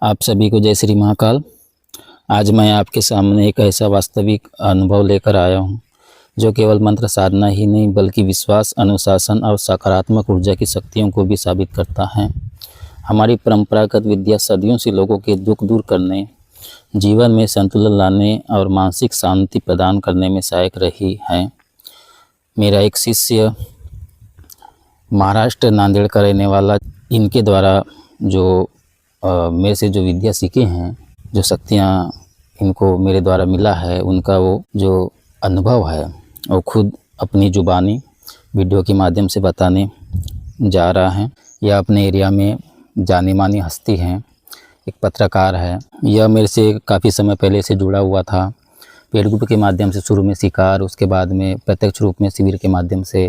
आप सभी को जय श्री महाकाल। आज मैं आपके सामने एक ऐसा वास्तविक अनुभव लेकर आया हूं, जो केवल मंत्र साधना ही नहीं बल्कि विश्वास, अनुशासन और सकारात्मक ऊर्जा की शक्तियों को भी साबित करता है। हमारी परंपरागत विद्या सदियों से लोगों के दुख दूर करने, जीवन में संतुलन लाने और मानसिक शांति प्रदान करने में सहायक रही है। मेरा एक शिष्य महाराष्ट्र नांदेड़ का रहने वाला, इनके द्वारा जो मेरे से जो विद्या सीखे हैं, जो शक्तियाँ इनको मेरे द्वारा मिला है, उनका वो जो अनुभव है वो खुद अपनी ज़ुबानी वीडियो के माध्यम से बताने जा रहा है। यह अपने एरिया में जानी मानी हस्ती हैं, एक पत्रकार है। यह मेरे से काफ़ी समय पहले से जुड़ा हुआ था। पेड ग्रुप के माध्यम से शुरू में सीखा और उसके बाद में प्रत्यक्ष रूप में शिविर के माध्यम से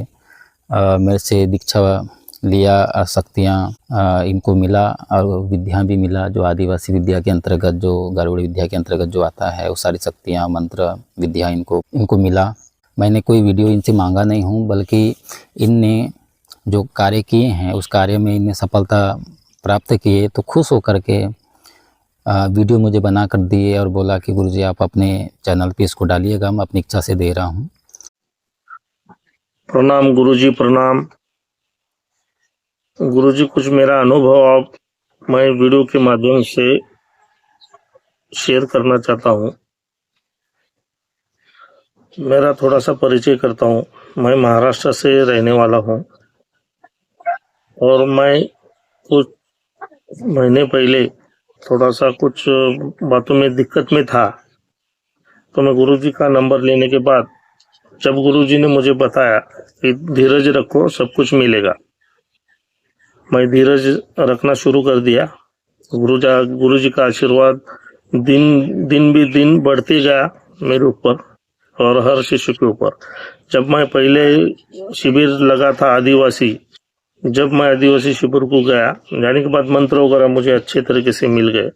मेरे से दीक्षा लिया और शक्तियाँ इनको मिला और विद्या भी मिला, जो आदिवासी विद्या के अंतर्गत, जो गारुड़ विद्या के अंतर्गत जो आता है, वो सारी शक्तियाँ, मंत्र, विद्या इनको मिला। मैंने कोई वीडियो इनसे मांगा नहीं हूँ, बल्कि इनने जो कार्य किए हैं उस कार्य में इनने सफलता प्राप्त किए तो खुश होकर के वीडियो मुझे बना कर दिए और बोला कि गुरुजी आप अपने चैनल पे इसको डालिएगा, मैं अपनी इच्छा से दे रहा हूँ। प्रणाम गुरुजी, प्रणाम गुरुजी। कुछ मेरा अनुभव आप मैं वीडियो के माध्यम से शेयर करना चाहता हूँ। मेरा थोड़ा सा परिचय करता हूँ। मैं महाराष्ट्र से रहने वाला हूँ और मैं कुछ महीने पहले थोड़ा सा कुछ बातों में दिक्कत में था, तो मैं गुरुजी का नंबर लेने के बाद जब गुरुजी ने मुझे बताया कि धीरज रखो, सब कुछ मिलेगा, मैं धीरज रखना शुरू कर दिया। गुरुजी का आशीर्वाद दिन बढ़ते गया मेरे ऊपर और हर शिष्य के ऊपर। जब मैं पहले शिविर लगा था आदिवासी, जब मैं आदिवासी शिविर को गया, जाने के बाद मंत्र वगैरह मुझे अच्छे तरीके से मिल गए।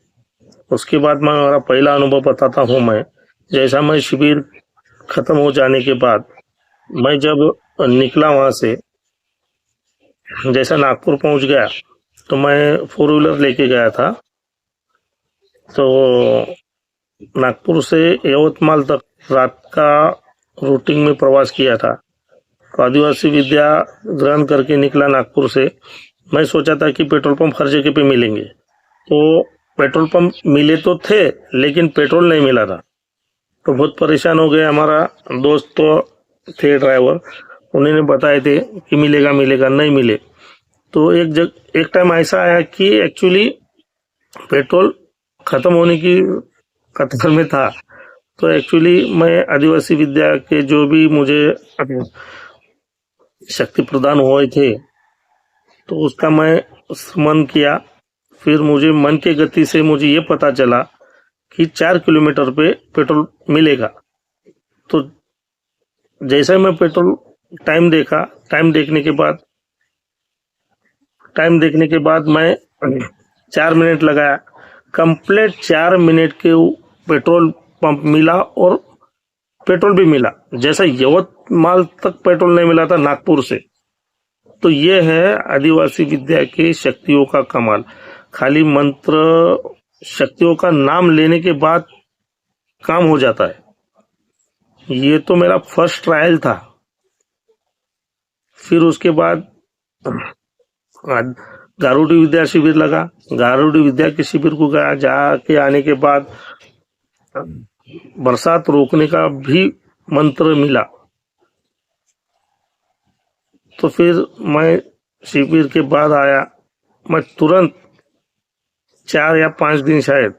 उसके बाद मैं मेरा पहला अनुभव बताता हूँ। मैं जैसा मैं शिविर खत्म हो जाने के बाद मैं जब निकला वहां से, जैसा नागपुर पहुंच गया, तो मैं 4 व्हीलर लेके गया था। तो नागपुर से यवतमाल तक रात का रूटिंग में प्रवास किया था। तो आदिवासी विद्या ग्रहण करके निकला नागपुर से। मैं सोचा था कि पेट्रोल पंप हर जगह पे मिलेंगे, तो पेट्रोल पंप मिले तो थे लेकिन पेट्रोल नहीं मिला था। तो बहुत परेशान हो गए। हमारा दोस्त तो थे ड्राइवर, उन्होंने बताए थे कि मिलेगा मिलेगा, नहीं मिले। तो एक टाइम ऐसा आया कि एक्चुअली पेट्रोल खत्म होने की कतार में था। तो एक्चुअली मैं आदिवासी विद्या के जो भी मुझे शक्ति प्रदान हुए थे, तो उसका मैं स्मरण किया। फिर मुझे मन के गति से मुझे ये पता चला कि 4 किलोमीटर पे पेट्रोल मिलेगा। तो जैसे मैं पेट्रोल टाइम देखा, टाइम देखने के बाद मैं 4 मिनट लगाया। कंप्लीट 4 मिनट के पेट्रोल पंप मिला और पेट्रोल भी मिला। जैसा यवतमाल तक पेट्रोल नहीं मिला था नागपुर से। तो ये है आदिवासी विद्या की शक्तियों का कमाल। खाली मंत्र शक्तियों का नाम लेने के बाद काम हो जाता है। ये तो मेरा फर्स्ट ट्रायल था। फिर उसके बाद गारुड़ विद्या शिविर लगा। गारुड़ विद्या के शिविर को गया। जाके आने के बाद बरसात रोकने का भी मंत्र मिला। तो फिर मैं शिविर के बाद आया, मैं तुरंत 4 या 5 दिन शायद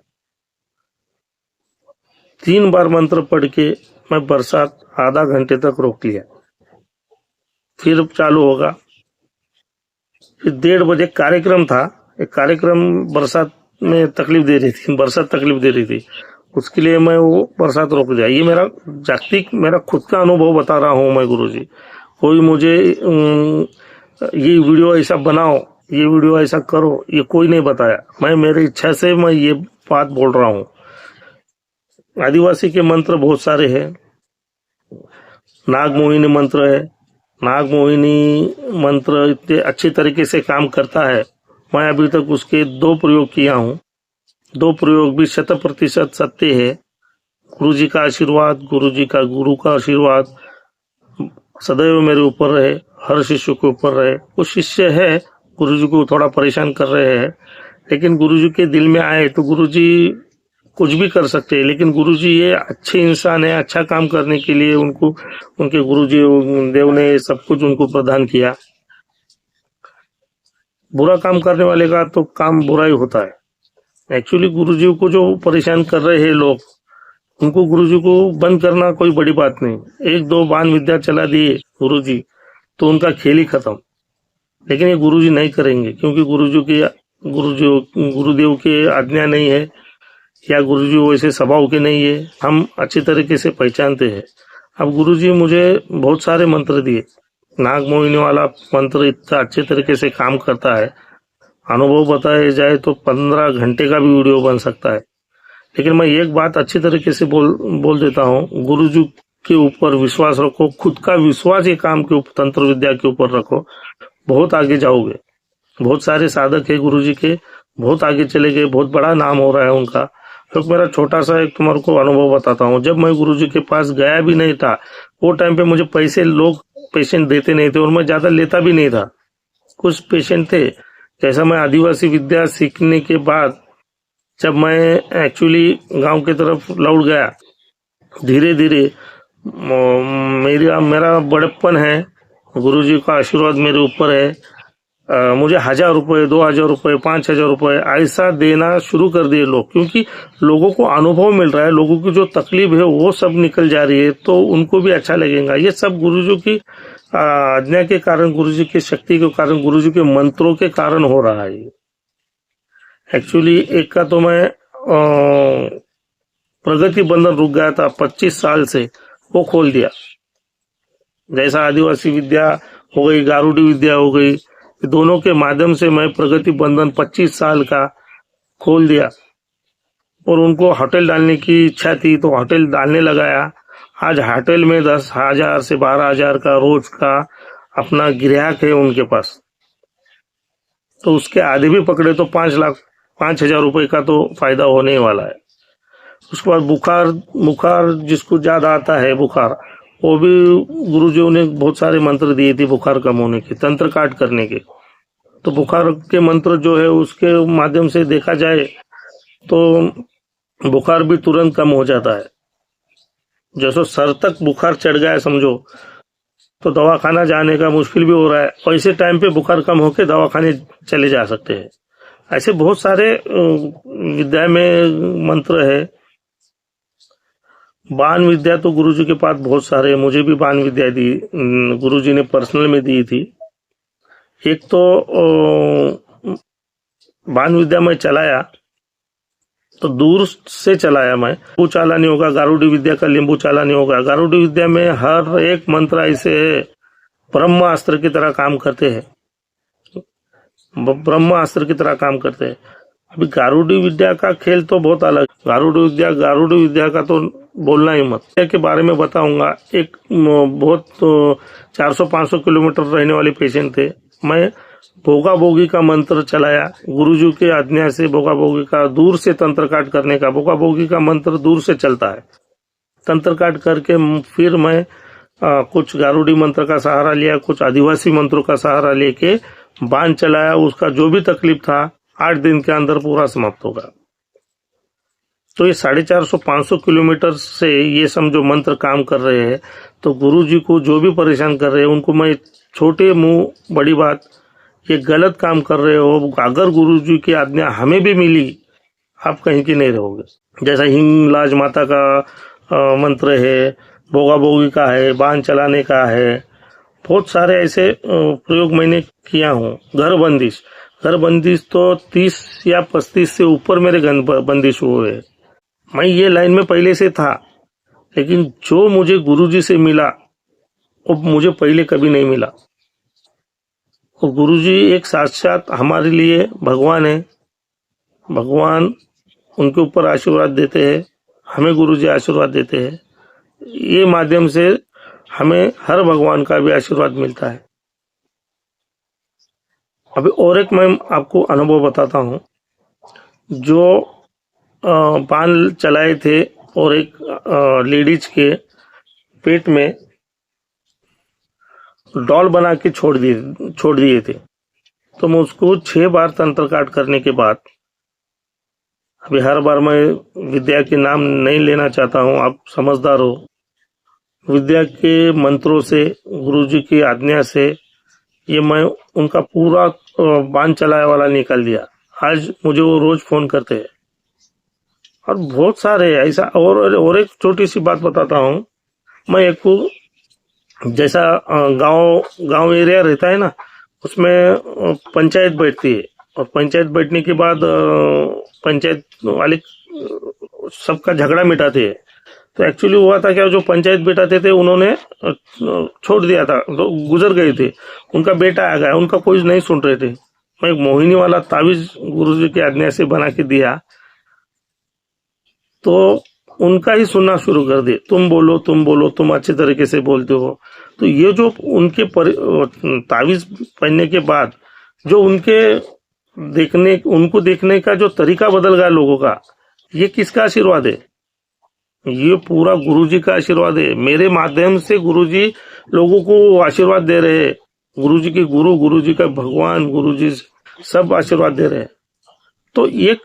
3 बार मंत्र पढ़ के मैं बरसात आधा घंटे तक रोक लिया। फिर चालू होगा। फिर 1:30 बजे कार्यक्रम था। एक कार्यक्रम बरसात में तकलीफ दे रही थी, बरसात तकलीफ दे रही थी, उसके लिए मैं वो बरसात रोक दिया। ये मेरा जागतिक, मेरा खुद का अनुभव बता रहा हूँ मैं गुरुजी। कोई मुझे ये वीडियो ऐसा बनाओ, ये वीडियो ऐसा करो, ये कोई नहीं बताया। मैं मेरी इच्छा से मैं ये बात बोल रहा हूँ। आदिवासी के मंत्र बहुत सारे हैं। नागमोहिनी मंत्र है। नागमोहिनी मंत्र इतने अच्छी तरीके से काम करता है। मैं अभी तक उसके 2 प्रयोग किया हूँ। दो प्रयोग भी 100% सत्य है। गुरु जी का आशीर्वाद, गुरु जी का गुरु का आशीर्वाद सदैव मेरे ऊपर रहे, हर शिष्य के ऊपर रहे। कुछ शिष्य है गुरु जी को थोड़ा परेशान कर रहे हैं, लेकिन गुरु जी के दिल में आए तो गुरु जी कुछ भी कर सकते हैं। लेकिन गुरु जी ये अच्छे इंसान है, अच्छा काम करने के लिए उनको उनके गुरु जी देव ने सब कुछ उनको प्रदान किया। बुरा काम करने वाले का तो काम बुरा ही होता है। एक्चुअली गुरु जी को जो परेशान कर रहे हैं लोग, उनको गुरु जी को बंद करना कोई बड़ी बात नहीं। एक दो बाण विद्या चला दिए गुरु जी तो उनका खेल ही खत्म। लेकिन ये गुरु जी नहीं करेंगे, क्योंकि गुरुदेव की आज्ञा नहीं है, या गुरुजी वैसे स्वभाव के नहीं है, हम अच्छी तरीके से पहचानते हैं। अब गुरुजी मुझे बहुत सारे मंत्र दिए। नाग मोहिनी वाला मंत्र इतना अच्छे तरीके से काम करता है, अनुभव बताया जाए तो 15 घंटे का भी वीडियो बन सकता है। लेकिन मैं एक बात अच्छी तरीके से बोल देता हूँ, गुरुजी के ऊपर विश्वास रखो, खुद का विश्वास ये काम के ऊपर, तंत्र विद्या के ऊपर रखो, बहुत आगे जाओगे। बहुत सारे साधक है गुरुजी के, बहुत आगे चले गए, बहुत बड़ा नाम हो रहा है उनका। तो मेरा छोटा सा एक तुम्हारे को अनुभव बताता हूँ। जब मैं गुरुजी के पास गया भी नहीं था, वो टाइम पे मुझे पैसे लोग पेशेंट देते नहीं थे और मैं ज्यादा लेता भी नहीं था। कुछ पेशेंट थे। जैसा मैं आदिवासी विद्या सीखने के बाद जब मैं एक्चुअली गांव की तरफ लौट गया, धीरे धीरे मेरा बड़प्पन है, गुरुजी का आशीर्वाद मेरे ऊपर है। मुझे 1000 रुपए, 2000 रुपए, 5000 रुपए ऐसा देना शुरू कर दिए लोग, क्योंकि लोगों को अनुभव मिल रहा है, लोगों की जो तकलीफ है वो सब निकल जा रही है, तो उनको भी अच्छा लगेगा। ये सब गुरुजी की आज्ञा के कारण, गुरुजी की शक्ति के कारण, गुरुजी के मंत्रों के कारण हो रहा है। एक्चुअली एक का तो मैं प्रगति बंधन रुक गया था 25 साल से, वो खोल दिया। जैसा आदिवासी विद्या हो गई, गारुडी विद्या हो गई, दोनों के माध्यम से मैं प्रगति बंधन 25 साल का खोल दिया। और उनको होटल डालने की इच्छा थी तो होटल डालने लगाया। आज होटल में 10,000 से 12,000 का रोज का अपना ग्राहक है उनके पास। तो उसके आधे भी पकड़े तो 5,00,000 रुपए का तो फायदा होने वाला है। उसके बाद बुखार जिसको ज्यादा आता है बुखार, वो भी गुरुजियों ने बहुत सारे मंत्र दिए थे बुखार कम होने के, तंत्र काट करने के। तो बुखार के मंत्र जो है उसके माध्यम से देखा जाए तो बुखार भी तुरंत कम हो जाता है। जैसे सर तक बुखार चढ़ गया समझो, तो दवाखाना जाने का मुश्किल भी हो रहा है, ऐसे टाइम पे बुखार कम होके दवाखाने चले जा सकते हैं। ऐसे बहुत सारे विद्या में मंत्र है। बाण विद्या तो गुरुजी के पास बहुत सारे, मुझे भी बाण विद्या दी, गुरुजी ने पर्सनल में दी थी। एक तो बाण विद्या मैं चलाया तो दूर से चलाया मैं, लींबू चाला नहीं होगा, गारुडी विद्या का लींबू चाला नहीं होगा। गारुडी विद्या में हर एक मंत्र ऐसे ब्रह्मास्त्र की तरह काम करते हैं, ब्रह्मास्त्र की तरह काम करते हैं। अभी गारुडी विद्या का खेल तो बहुत अलग। गारुडी विद्या का तो बोलना ही मत। के बारे में बताऊंगा। एक बहुत 400-500 किलोमीटर रहने वाले पेशेंट थे। मैं भोगा भोगी का मंत्र चलाया गुरुजी की आज्ञा से। भोगा भोगी का दूर से तंत्र काट करने का, भोगा भोगी का मंत्र दूर से चलता है। तंत्र काट करके फिर मैं कुछ गारुडी मंत्र का सहारा लिया, कुछ आदिवासी मंत्रों का सहारा लेके बाण चलाया। उसका जो भी तकलीफ था 8 दिन के अंदर पूरा समाप्त होगा। तो ये 450-500 किलोमीटर से ये समझो मंत्र काम कर रहे हैं। तो गुरुजी को जो भी परेशान कर रहे हैं उनको मैं छोटे मुंह बड़ी बात, ये गलत काम कर रहे हो, अगर गुरुजी की आज्ञा हमें भी मिली आप कहीं की नहीं रहोगे। जैसा हिंगलाज माता का मंत्र है, भोगा भोगी का है, बाण चलाने का है, बहुत सारे ऐसे प्रयोग मैंने किया हूँ। घर बंदिश तो 30 या 35 से ऊपर मेरे घर बंदिश हुए। मैं ये लाइन में पहले से था, लेकिन जो मुझे गुरुजी से मिला वो मुझे पहले कभी नहीं मिला। और गुरुजी एक साक्षात हमारे लिए भगवान है। भगवान उनके ऊपर आशीर्वाद देते हैं, हमें गुरुजी आशीर्वाद देते हैं। ये माध्यम से हमें हर भगवान का भी आशीर्वाद मिलता है। अभी और एक मैं आपको अनुभव बताता हूँ। जो बाण चलाए थे और एक लेडीज के पेट में डॉल बना के छोड़ दिए थे। तो मैं उसको 6 बार तंत्र काट करने के बाद, अभी हर बार मैं विद्या के नाम नहीं लेना चाहता हूँ, आप समझदार हो, विद्या के मंत्रों से, गुरुजी की आज्ञा से ये मैं उनका पूरा बाण चलाए वाला निकाल दिया। आज मुझे वो रोज फोन करते हैं और बहुत सारे ऐसा। और एक छोटी सी बात बताता हूँ, मैं एक को जैसा गांव एरिया रहता है ना, उसमें पंचायत बैठती है और पंचायत बैठने के बाद पंचायत वाले सबका झगड़ा मिटाते हैं। तो एक्चुअली हुआ था क्या, जो पंचायत बैठाते थे उन्होंने छोड़ दिया था, तो गुजर गए थे, उनका बेटा आ गया, उनका कोई नहीं सुन रहे थे। मैं एक मोहिनी वाला ताबीज गुरुजी की आज्ञा से बना के दिया, तो उनका ही सुनना शुरू कर दिए, तुम बोलो तुम अच्छे तरीके से बोलते हो। तो ये जो उनके ताबीज पहनने के बाद जो उनको देखने का जो तरीका बदल गया लोगों का, ये किसका आशीर्वाद है? ये पूरा गुरुजी का आशीर्वाद है। मेरे माध्यम से गुरुजी लोगों को आशीर्वाद दे रहे हैं। गुरुजी के गुरु, गुरुजी का भगवान, गुरुजी सब आशीर्वाद दे रहे हैं। तो ये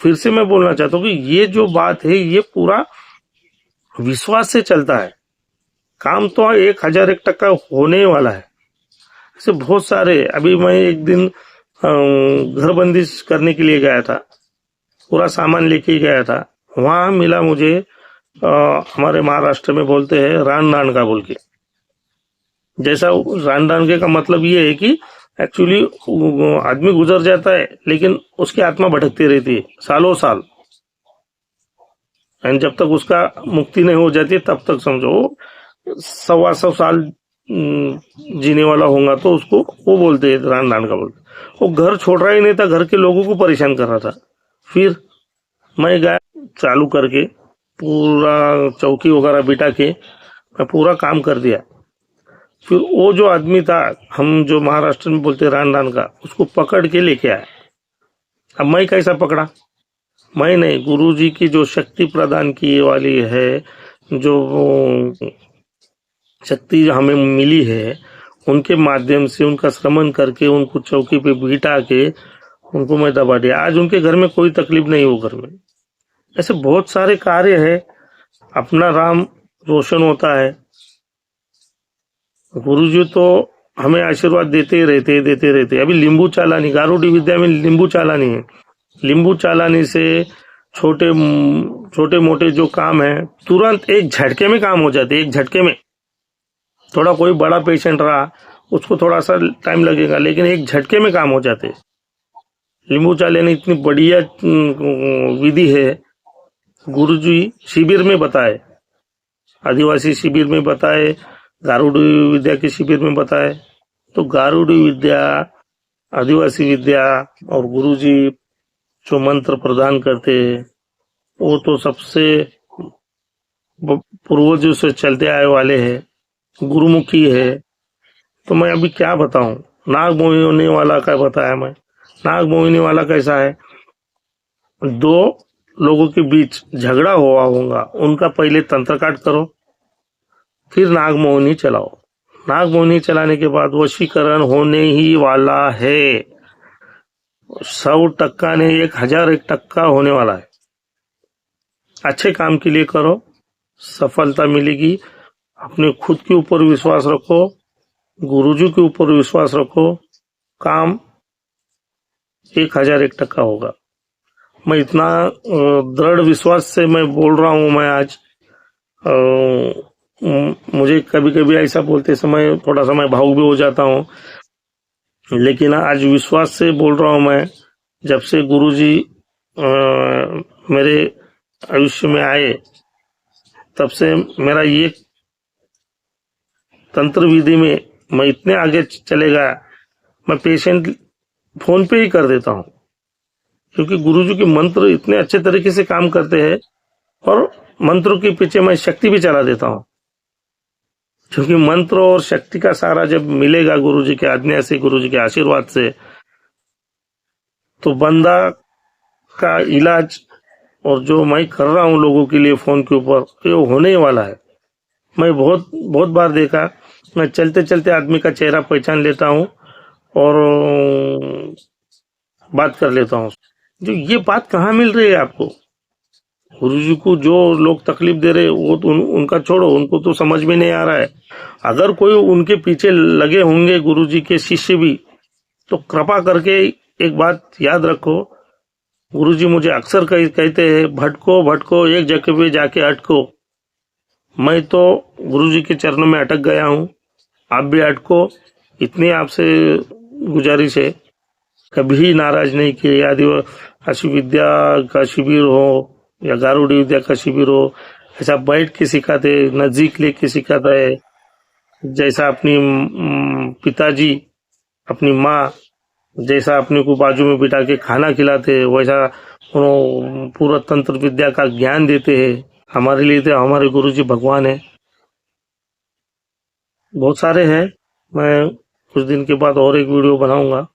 फिर से मैं बोलना चाहता हूँ कि ये जो बात है ये पूरा विश्वास से चलता है। काम तो 1001% होने वाला है। ऐसे बहुत सारे, अभी मैं एक दिन घर बंदिश करने के लिए गया था, पूरा सामान लेके गया था, वहां मिला मुझे हमारे महाराष्ट्र में बोलते हैं रानदानका बोल के। जैसा रानदानके का मतलब ये है कि एक्चुअली आदमी गुजर जाता है लेकिन उसकी आत्मा भटकती रहती है सालों साल, एंड जब तक उसका मुक्ति नहीं हो जाती तब तक समझो 125 साल जीने वाला होगा। तो उसको वो बोलते हैं रानदानका बोलते। वो घर छोड़ रहा ही नहीं था, घर के लोगों को परेशान कर रहा था। फिर मैं गया, चालू करके पूरा चौकी वगैरह बिठा के मैं पूरा काम कर दिया। फिर वो जो आदमी था, हम जो महाराष्ट्र में बोलते रानदान का, उसको पकड़ के लेके आया। अब मैं कैसा पकड़ा? मैं नहीं, गुरुजी की जो शक्ति प्रदान की वाली है, जो शक्ति हमें मिली है, उनके माध्यम से उनका श्रमण करके उनको चौकी पे बिठा के उनको मैं दबा दिया। आज उनके घर में कोई तकलीफ नहीं हो घर में। ऐसे बहुत सारे कार्य है, अपना राम रोशन होता है। गुरुजी तो हमें आशीर्वाद देते रहते। अभी लींबू चालानी, गारुड़ी विद्या में लींबू चालानी है। लींबू चालानी से छोटे मोटे जो काम है तुरंत एक झटके में काम हो जाते, एक झटके में। थोड़ा कोई बड़ा पेशेंट रहा उसको थोड़ा सा टाइम लगेगा, लेकिन एक झटके में काम हो जाते। लींबू चालानी इतनी बढ़िया विधि है, गुरुजी शिविर में बताए, आदिवासी शिविर में बताए, गारुड़ी विद्या के शिविर में बताए। तो गारुड़ी विद्या, आदिवासी विद्या और गुरुजी जो मंत्र प्रदान करते हैं वो तो सबसे पूर्वजों से चलते आए वाले हैं, गुरुमुखी है। तो मैं अभी क्या बताऊं, नाग मोहिनी वाला का बताया मैं। नाग मोहिनी वाला कैसा है, 2 लोगों के बीच झगड़ा हुआ होगा, उनका पहले तंत्र काट करो, फिर नागमोहिनी चलाओ। नागमोहिनी चलाने के बाद वशीकरण होने ही वाला है। 100% नहीं, 1001% होने वाला है। अच्छे काम के लिए करो, सफलता मिलेगी। अपने खुद के ऊपर विश्वास रखो, गुरुजी के ऊपर विश्वास रखो, काम 1001% होगा। मैं इतना दृढ़ विश्वास से मैं बोल रहा हूं। मैं आज मुझे कभी कभी ऐसा बोलते समय थोड़ा सा मैं भावुक भी हो जाता हूँ, लेकिन आज विश्वास से बोल रहा हूँ। मैं जब से गुरुजी मेरे आयुष्य में आए तब से मेरा ये तंत्र विधि में मैं इतने आगे चले गया, मैं पेशेंट फोन पे ही कर देता हूँ, क्योंकि गुरुजी के मंत्र इतने अच्छे तरीके से काम करते हैं और मंत्रों के पीछे मैं शक्ति भी चला देता हूँ। क्योंकि मंत्र और शक्ति का सहारा जब मिलेगा गुरुजी की आज्ञा से, गुरुजी के आशीर्वाद से, तो बंदा का इलाज और जो मैं कर रहा हूँ लोगों के लिए फोन के ऊपर, ये होने ही वाला है। मैं बहुत बहुत बार देखा, मैं चलते चलते आदमी का चेहरा पहचान लेता हूँ और बात कर लेता हूँ। जो ये बात कहाँ मिल रही है आपको? गुरुजी को जो लोग तकलीफ दे रहे वो तो उनका छोड़ो, उनको तो समझ में नहीं आ रहा है। अगर कोई उनके पीछे लगे होंगे गुरुजी के शिष्य भी, तो कृपा करके एक बात याद रखो, गुरुजी मुझे अक्सर कहते हैं, भटको भटको एक जगह पे जाके अटको। मैं तो गुरुजी के चरणों में अटक गया हूँ, आप भी अटको। इतनी आपसे गुजारिश है, कभी नाराज नहीं किए। आदिवासी विद्या का शिविर हो या गारुड़ी विद्या का शिविर हो, ऐसा बैठ के सिखाते, नजदीक लेके सिखाता है। जैसा अपनी पिताजी, अपनी माँ जैसा अपने को बाजू में बिठा के खाना खिलाते, वैसा पूरा तंत्र विद्या का ज्ञान देते हैं। हमारे लिए तो हमारे गुरुजी भगवान है। बहुत सारे हैं, मैं कुछ दिन के बाद और एक वीडियो बनाऊंगा।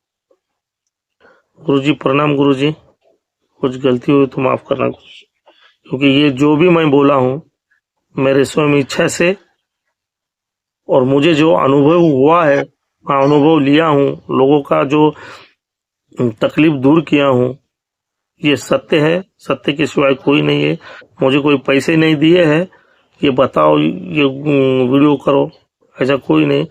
गुरुजी प्रणाम। गुरुजी कुछ गलती हुई तो माफ करना, क्योंकि ये जो भी मैं बोला हूँ मेरे स्वयं इच्छा से, और मुझे जो अनुभव हुआ है, अनुभव लिया हूँ, लोगों का जो तकलीफ दूर किया हूँ, ये सत्य है। सत्य के सिवाय कोई नहीं है। मुझे कोई पैसे नहीं दिए हैं, ये बताओ, ये वीडियो करो, ऐसा कोई नहीं।